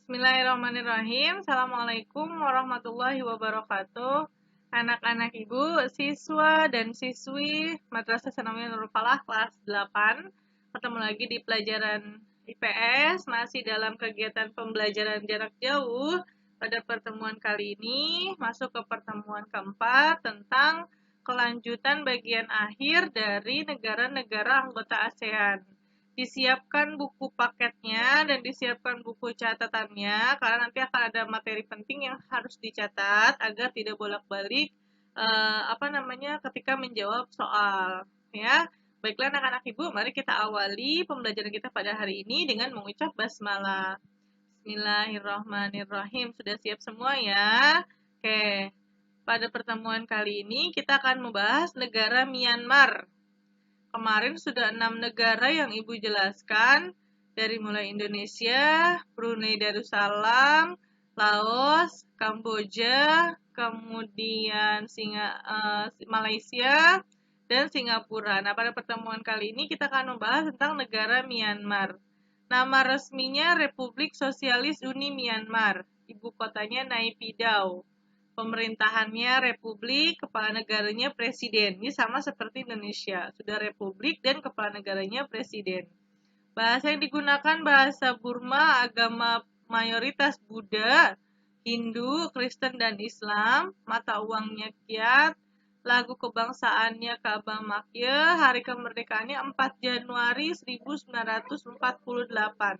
Bismillahirrahmanirrahim. Assalamualaikum warahmatullahi wabarakatuh. Anak-anak ibu, siswa dan siswi Madrasah Sanawiyah Nurul Falah kelas 8. Ketemu lagi di pelajaran IPS, masih dalam kegiatan pembelajaran jarak jauh. Pada pertemuan kali ini, masuk ke pertemuan keempat tentang kelanjutan bagian akhir dari negara-negara anggota ASEAN. Disiapkan buku paketnya dan disiapkan buku catatannya karena nanti akan ada materi penting yang harus dicatat agar tidak bolak-balik ketika menjawab soal ya. Baiklah anak-anak ibu, mari kita awali pembelajaran kita pada hari ini dengan mengucap basmalah. Bismillahirrahmanirrahim. Sudah siap semua ya? Oke. Pada pertemuan kali ini kita akan membahas negara Myanmar. Kemarin sudah 6 negara yang Ibu jelaskan, dari mulai Indonesia, Brunei Darussalam, Laos, Kamboja, kemudian Malaysia, dan Singapura. Nah, pada pertemuan kali ini kita akan membahas tentang negara Myanmar. Nama resminya Republik Sosialis Uni Myanmar, ibu kotanya Naypyidaw. Pemerintahannya republik, kepala negaranya presiden. Ini sama seperti Indonesia, sudah republik dan kepala negaranya presiden. Bahasa yang digunakan bahasa Burma, agama mayoritas Buddha, Hindu, Kristen, dan Islam. Mata uangnya kyat, lagu kebangsaannya Kabang Makya, hari kemerdekaannya 4 Januari 1948.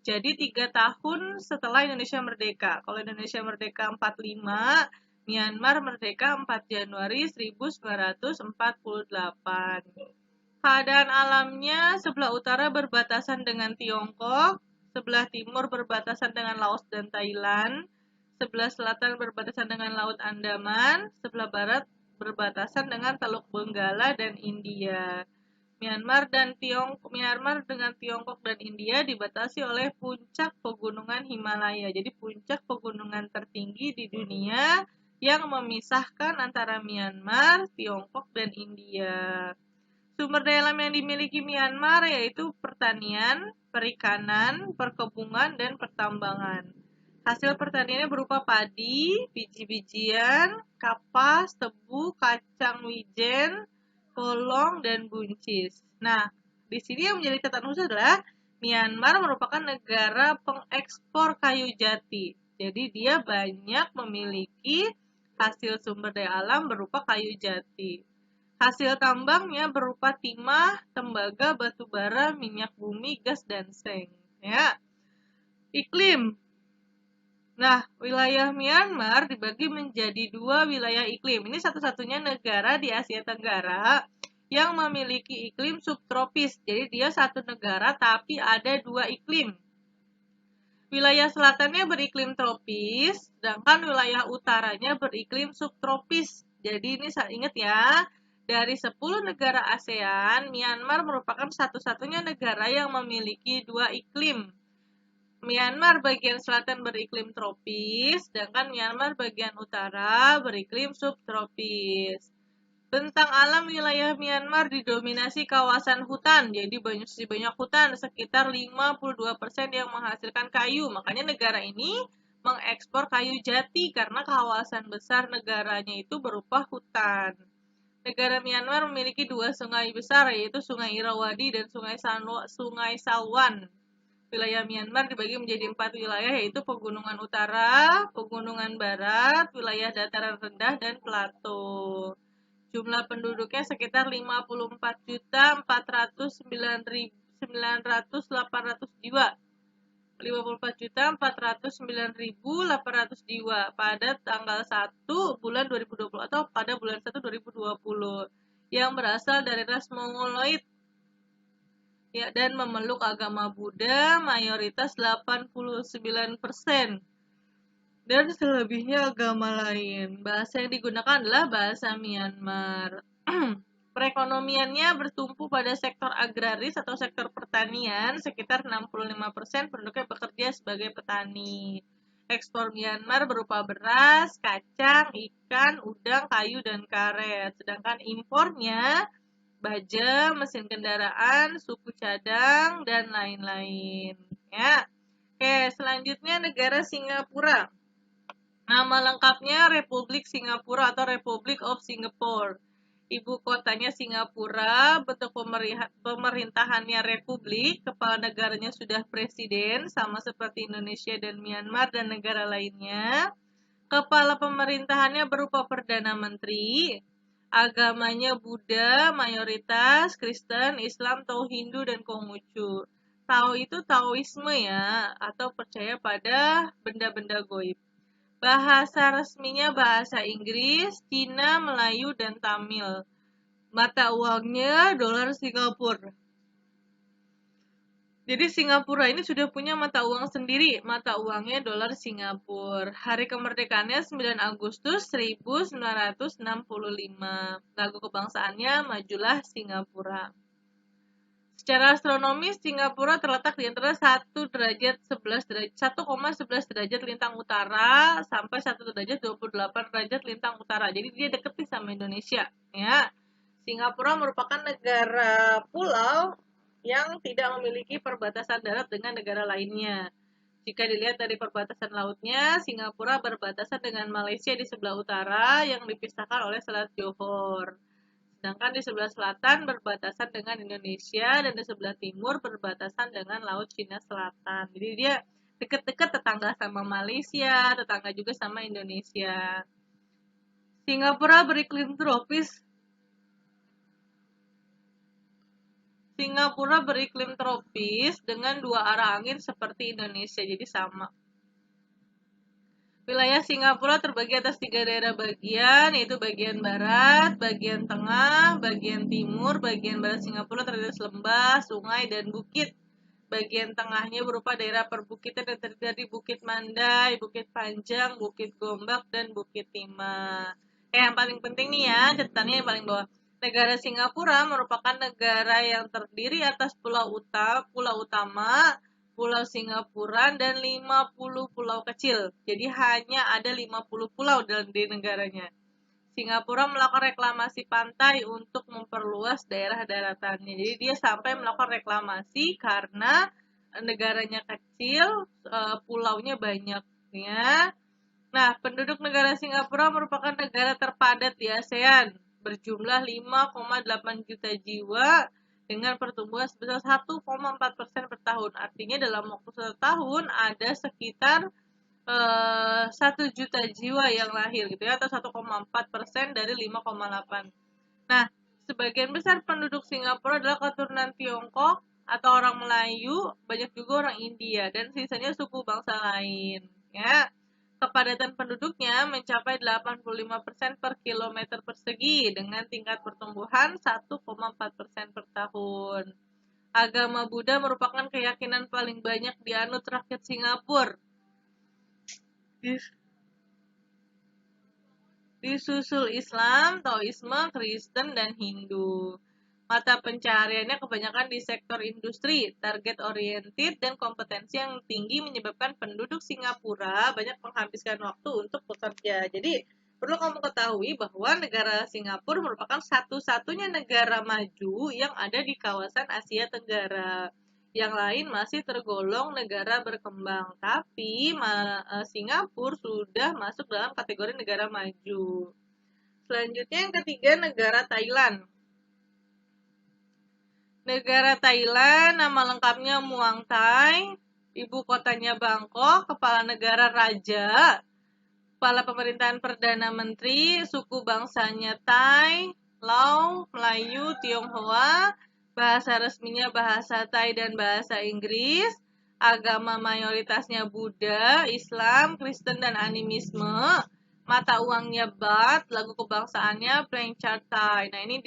Jadi 3 tahun setelah Indonesia merdeka. Kalau Indonesia merdeka 45, Myanmar merdeka 4 Januari 1948. Keadaan alamnya, sebelah utara berbatasan dengan Tiongkok, sebelah timur berbatasan dengan Laos dan Thailand, sebelah selatan berbatasan dengan Laut Andaman, sebelah barat berbatasan dengan Teluk Benggala dan India. Myanmar dengan Tiongkok dan India dibatasi oleh puncak pegunungan Himalaya. Jadi puncak pegunungan tertinggi di dunia yang memisahkan antara Myanmar, Tiongkok, dan India. Sumber daya alam yang dimiliki Myanmar yaitu pertanian, perikanan, perkebunan, dan pertambangan. Hasil pertaniannya berupa padi, biji-bijian, kapas, tebu, kacang wijen, kolong, dan buncis. Nah, di sini yang menjadi catatan khusus adalah Myanmar merupakan negara pengekspor kayu jati. Jadi dia banyak memiliki hasil sumber daya alam berupa kayu jati. Hasil tambangnya berupa timah, tembaga, batu bara, minyak bumi, gas, dan seng. Ya. Iklim. Nah, wilayah Myanmar dibagi menjadi 2 wilayah iklim. Ini satu-satunya negara di Asia Tenggara yang memiliki iklim subtropis. Jadi dia satu negara tapi ada 2 iklim. Wilayah selatannya beriklim tropis, sedangkan wilayah utaranya beriklim subtropis. Jadi ini ingat ya, dari 10 negara ASEAN, Myanmar merupakan satu-satunya negara yang memiliki 2 iklim. Myanmar bagian selatan beriklim tropis, sedangkan Myanmar bagian utara beriklim subtropis. Bentang alam wilayah Myanmar didominasi kawasan hutan, jadi banyak hutan, sekitar 52% yang menghasilkan kayu. Makanya negara ini mengekspor kayu jati karena kawasan besar negaranya itu berupa hutan. Negara Myanmar memiliki 2 sungai besar, yaitu Sungai Irrawaddy dan Sungai Salwan. Wilayah Myanmar dibagi menjadi 4 wilayah, yaitu Pegunungan Utara, Pegunungan Barat, wilayah dataran rendah, dan plato. Jumlah penduduknya sekitar 54.409.800 jiwa. 54.409.800 jiwa pada tanggal 1 bulan 2020 atau pada bulan 1 2020 yang berasal dari ras Mongoloid ya, dan memeluk agama Buddha mayoritas 89%. Dan selebihnya agama lain. Bahasa yang digunakan adalah bahasa Myanmar. Perekonomiannya bertumpu pada sektor agraris atau sektor pertanian, sekitar 65% penduduknya bekerja sebagai petani. Ekspor Myanmar berupa beras, kacang, ikan, udang, kayu, dan karet. Sedangkan impornya baja, mesin kendaraan, suku cadang, dan lain-lain. Ya. Oke, selanjutnya negara Singapura. Nama lengkapnya Republik Singapura atau Republic of Singapore. Ibu kotanya Singapura, bentuk pemerintahannya republik, kepala negaranya sudah presiden, sama seperti Indonesia dan Myanmar dan negara lainnya. Kepala pemerintahannya berupa Perdana Menteri. Agamanya Buddha, mayoritas Kristen, Islam, Tao, Hindu, dan Konghucu. Tao itu Taoisme ya, atau percaya pada benda-benda goib. Bahasa resminya bahasa Inggris, Cina, Melayu, dan Tamil. Mata uangnya dolar Singapura. Jadi Singapura ini sudah punya mata uang sendiri, mata uangnya dolar Singapura. Hari kemerdekaannya 9 Agustus 1965. Lagu kebangsaannya Majulah Singapura. Secara astronomis, Singapura terletak di antara 1,11 derajat lintang utara sampai 1 derajat 28 derajat lintang utara. Jadi dia deket nih sama Indonesia. Ya, Singapura merupakan negara pulau yang tidak memiliki perbatasan darat dengan negara lainnya. Jika dilihat dari perbatasan lautnya, Singapura berbatasan dengan Malaysia di sebelah utara yang dipisahkan oleh Selat Johor. Sedangkan di sebelah selatan berbatasan dengan Indonesia dan di sebelah timur berbatasan dengan Laut Cina Selatan. Jadi dia dekat-dekat tetangga sama Malaysia, tetangga juga sama Indonesia. Singapura beriklim tropis. Singapura beriklim tropis dengan 2 arah angin seperti Indonesia, jadi sama. Wilayah Singapura terbagi atas 3 daerah bagian, yaitu bagian barat, bagian tengah, bagian timur. Bagian barat Singapura terdiri atas lembah, sungai, dan bukit. Bagian tengahnya berupa daerah perbukitan yang terdiri dari Bukit Mandai, Bukit Panjang, Bukit Gombak, dan Bukit Timah. Yang paling penting nih ya, catatannya yang paling bawah. Negara Singapura merupakan negara yang terdiri atas pulau utama, Pulau Singapura, dan 50 pulau kecil. Jadi hanya ada 50 pulau di negaranya. Singapura melakukan reklamasi pantai untuk memperluas daerah daratannya. Jadi dia sampai melakukan reklamasi karena negaranya kecil, pulaunya banyak ya. Nah, penduduk negara Singapura merupakan negara terpadat di ASEAN, berjumlah 5,8 juta jiwa dengan pertumbuhan sebesar 1,4% per tahun. Artinya dalam waktu 1 tahun ada sekitar 1 juta jiwa yang lahir gitu ya, atau 1,4% dari 5,8. Nah, sebagian besar penduduk Singapura adalah keturunan Tiongkok atau orang Melayu, banyak juga orang India, dan sisanya suku bangsa lain ya. Kepadatan penduduknya mencapai 85% per kilometer persegi dengan tingkat pertumbuhan 1,4% per tahun. Agama Buddha merupakan keyakinan paling banyak dianut rakyat Singapura. Disusul Islam, Taoisme, Kristen, dan Hindu. Mata pencahariannya kebanyakan di sektor industri, target oriented, dan kompetensi yang tinggi menyebabkan penduduk Singapura banyak menghabiskan waktu untuk bekerja. Jadi, perlu kamu ketahui bahwa negara Singapura merupakan satu-satunya negara maju yang ada di kawasan Asia Tenggara. Yang lain masih tergolong negara berkembang, tapi Singapura sudah masuk dalam kategori negara maju. Selanjutnya yang ketiga, negara Thailand. Negara Thailand, nama lengkapnya Muang Thai, ibu kotanya Bangkok, kepala negara Raja, kepala pemerintahan Perdana Menteri, suku bangsanya Thai, Lao, Melayu, Tionghoa, bahasa resminya bahasa Thai dan bahasa Inggris, agama mayoritasnya Buddha, Islam, Kristen, dan animisme. Mata uangnya baht, lagu kebangsaannya Prang Chart Thai. Nah, ini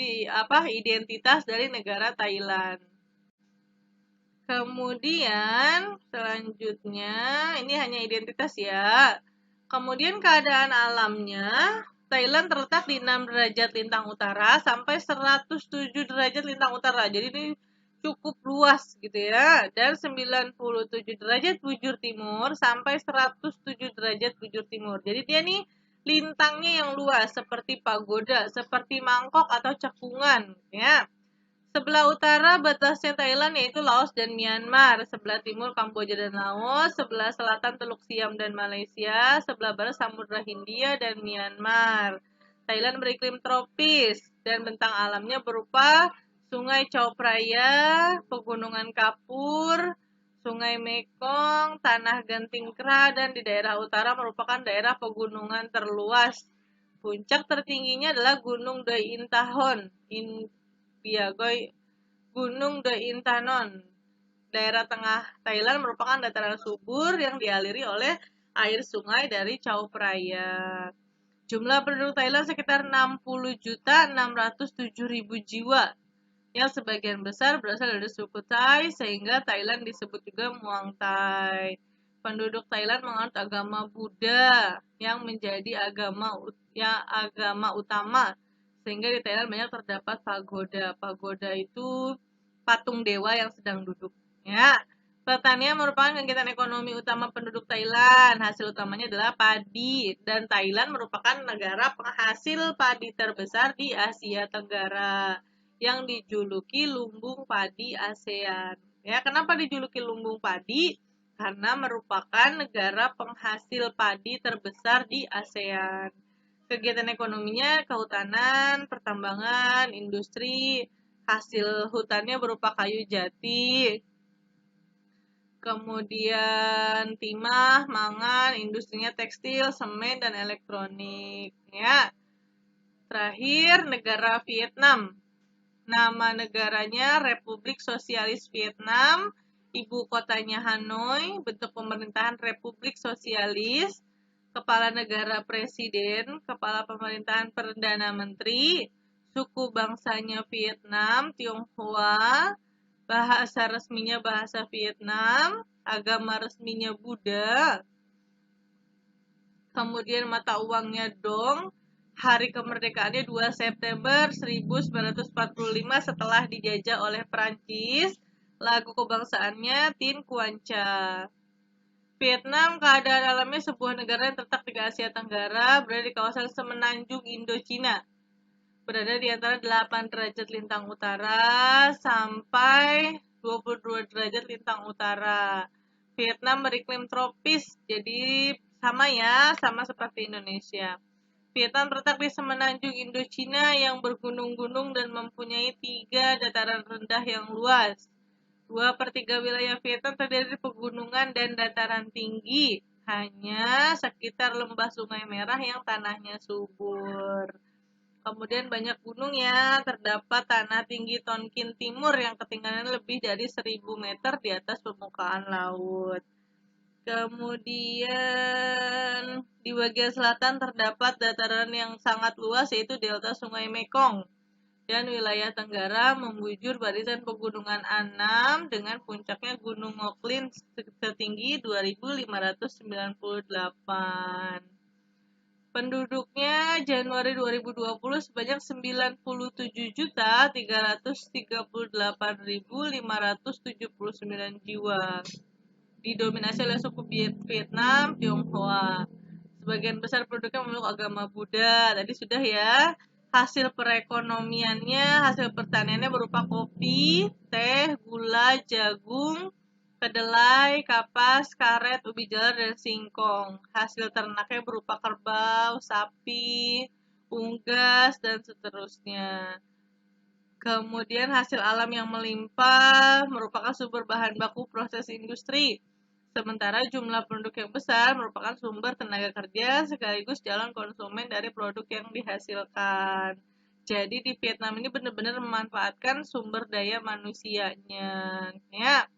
identitas dari negara Thailand. Kemudian selanjutnya ini hanya identitas ya. Kemudian keadaan alamnya, Thailand terletak di 6 derajat lintang utara sampai 107 derajat lintang utara. Jadi ini cukup luas gitu ya. Dan 97 derajat bujur timur sampai 107 derajat bujur timur. Jadi dia nih lintangnya yang luas seperti pagoda, seperti mangkok atau cekungan ya. Sebelah utara batasnya Thailand yaitu Laos dan Myanmar, sebelah timur Kamboja dan Laos, sebelah selatan Teluk Siam dan Malaysia, sebelah barat Samudra Hindia dan Myanmar. Thailand beriklim tropis dan bentang alamnya berupa Sungai Chao Phraya, Pegunungan Kapur, Sungai Mekong, Tanah Genting Kra, dan di daerah utara merupakan daerah pegunungan terluas. Puncak tertingginya adalah Gunung Doi Intahon, Gunung Doi Intanon. Daerah tengah Thailand merupakan dataran subur yang dialiri oleh air sungai dari Chao Phraya. Jumlah penduduk Thailand sekitar 60.607.000 jiwa, yang sebagian besar berasal dari suku Thai, sehingga Thailand disebut juga Muang Thai. Penduduk Thailand menganut agama Buddha yang menjadi agama utama, sehingga di Thailand banyak terdapat pagoda. Pagoda itu patung dewa yang sedang duduk. Ya, pertanian merupakan kegiatan ekonomi utama penduduk Thailand. Hasil utamanya adalah padi, dan Thailand merupakan negara penghasil padi terbesar di Asia Tenggara yang dijuluki lumbung padi ASEAN. Ya, kenapa dijuluki lumbung padi? Karena merupakan negara penghasil padi terbesar di ASEAN. Kegiatan ekonominya kehutanan, pertambangan, industri, hasil hutannya berupa kayu jati, kemudian timah, mangan, industrinya tekstil, semen, dan elektronik. Ya. Terakhir, negara Vietnam. Nama negaranya Republik Sosialis Vietnam, ibu kotanya Hanoi, bentuk pemerintahan Republik Sosialis, kepala negara presiden, kepala pemerintahan perdana menteri, suku bangsanya Vietnam, Tionghoa, bahasa resminya bahasa Vietnam, agama resminya Buddha, kemudian mata uangnya Dong, hari kemerdekaannya 2 September 1945 setelah dijajah oleh Prancis, lagu kebangsaannya Tin Quan Cha. Vietnam, keadaan alamnya sebuah negara yang terletak di Asia Tenggara, berada di kawasan semenanjung Indochina. Berada di antara 8 derajat lintang utara sampai 22 derajat lintang utara. Vietnam beriklim tropis, jadi sama seperti Indonesia. Vietnam terletak di semenanjung Indochina yang bergunung-gunung dan mempunyai 3 dataran rendah yang luas. 2/3 wilayah Vietnam terdiri dari pegunungan dan dataran tinggi. Hanya sekitar lembah Sungai Merah yang tanahnya subur. Kemudian banyak gunung ya, terdapat tanah tinggi Tonkin Timur yang ketinggiannya lebih dari 1000 meter di atas permukaan laut. Kemudian di bagian selatan terdapat dataran yang sangat luas yaitu delta Sungai Mekong. Dan wilayah tenggara membujur barisan pegunungan Annam dengan puncaknya Gunung Ngoklin setinggi 2598. Penduduknya Januari 2020 sebanyak 97.338.579 jiwa. Didominasi oleh suku Vietnam, Tionghoa. Sebagian besar penduduknya memeluk agama Buddha. Tadi sudah ya. Hasil perekonomiannya, hasil pertaniannya berupa kopi, teh, gula, jagung, kedelai, kapas, karet, ubi jalar, dan singkong. Hasil ternaknya berupa kerbau, sapi, unggas, dan seterusnya. Kemudian hasil alam yang melimpah merupakan sumber bahan baku proses industri. Sementara jumlah penduduk yang besar merupakan sumber tenaga kerja sekaligus calon konsumen dari produk yang dihasilkan. Jadi di Vietnam ini benar-benar memanfaatkan sumber daya manusianya. Ya.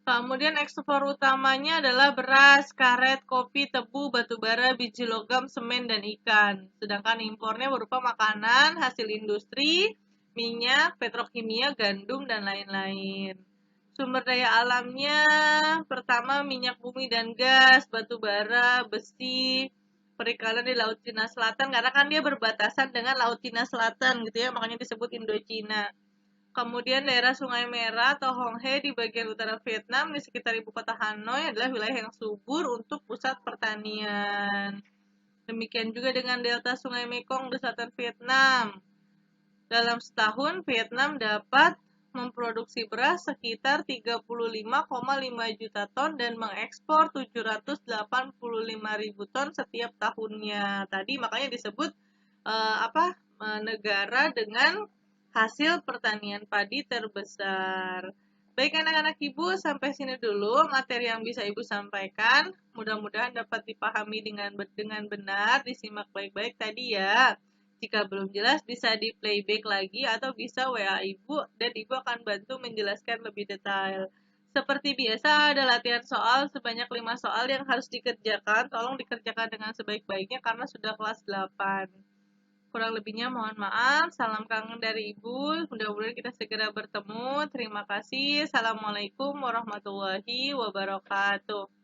Kemudian ekspor utamanya adalah beras, karet, kopi, tebu, batu bara, biji logam, semen, dan ikan. Sedangkan impornya berupa makanan, hasil industri, minyak, petrokimia, gandum, dan lain-lain. Sumber daya alamnya, pertama minyak bumi dan gas, batu bara, besi, perikanan di Laut Cina Selatan, karena kan dia berbatasan dengan Laut Cina Selatan gitu ya, makanya disebut Indochina. Kemudian daerah Sungai Merah atau Hong He di bagian utara Vietnam di sekitar ibu kota Hanoi adalah wilayah yang subur untuk pusat pertanian. Demikian juga dengan delta Sungai Mekong di selatan Vietnam. Dalam setahun, Vietnam dapat memproduksi beras sekitar 35,5 juta ton dan mengekspor 785.000 ton setiap tahunnya. Tadi makanya disebut negara dengan hasil pertanian padi terbesar. Baik anak-anak Ibu, sampai sini dulu materi yang bisa Ibu sampaikan. Mudah-mudahan dapat dipahami dengan benar, disimak baik-baik tadi ya. Jika belum jelas bisa di playback lagi atau bisa WA Ibu dan Ibu akan bantu menjelaskan lebih detail. Seperti biasa ada latihan soal sebanyak 5 soal yang harus dikerjakan. Tolong dikerjakan dengan sebaik-baiknya karena sudah kelas 8. Kurang lebihnya mohon maaf. Salam kangen dari Ibu. Mudah-mudahan kita segera bertemu. Terima kasih. Assalamualaikum warahmatullahi wabarakatuh.